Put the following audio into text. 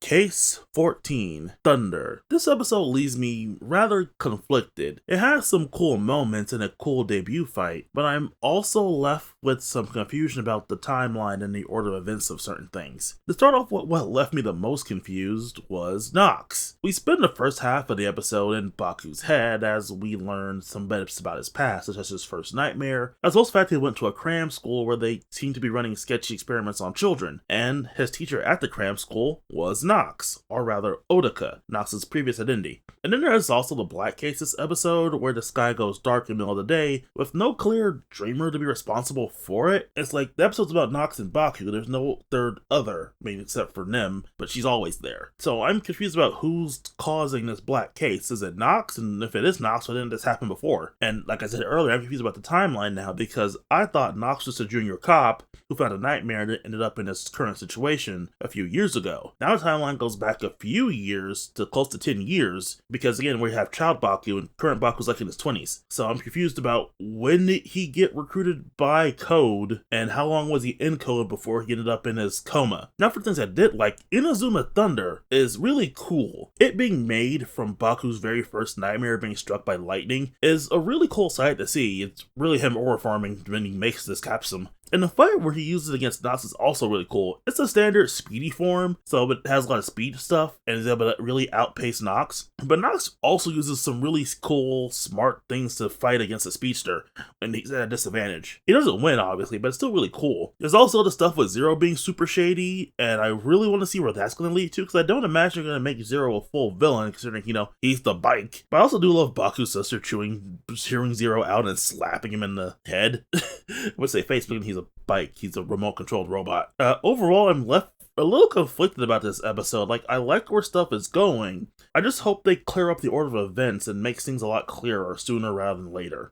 Case 14, Thunder. This episode leaves me rather conflicted. It has some cool moments and a cool debut fight, but I'm also left with some confusion about the timeline and the order of events of certain things. To start off, what left me the most confused was Nox. We spend the first half of the episode in Baku's head as we learn some bits about his past, such as his first nightmare, as well as the fact he went to a cram school where they seem to be running sketchy experiments on children, and his teacher at the cram school was Nox, or rather Otaka, Nox's previous identity. And then there's also the Black Cases episode where the sky goes dark in the middle of the day with no clear dreamer to be responsible for it. It's like the episode's about Nox and Baku, there's no third other, maybe except for Nim, but she's always there. So I'm confused about who's causing this black case. Is it Nox? And if it is Nox, why didn't this happen before? And like I said earlier, I'm confused about the timeline now because I thought Nox was a junior cop who found a nightmare that ended up in his current situation a few years ago. Now the timeline goes back a few years to close to 10 years because again we have child Baku and current Baku's like in his 20s. So I'm confused about when did he get recruited by Code and how long was he in Code before he ended up in his coma. Now for things I did like, Inazuma Thunder is really cool. It being made from Baku's very first nightmare being struck by lightning is a really cool sight to see. It's really him aura farming when he makes this capsule. And the fight where he uses it against Nox is also really cool. It's a standard speedy form, so it has a lot of speed stuff and is able to really outpace Nox. But Nox also uses some really cool, smart things to fight against a speedster when he's at a disadvantage. He doesn't win, obviously, but it's still really cool. There's also the stuff with Zero being super shady, and I really want to see where that's going to lead to, because I don't imagine they're going to make Zero a full villain, considering, he's the bike. But I also do love Baku's sister chewing Zero out and slapping him in the head. I would say face, but he's a bike. He's a remote controlled robot. Overall, I'm left a little conflicted about this episode. Like, I like where stuff is going. I just hope they clear up the order of events and makes things a lot clearer sooner rather than later.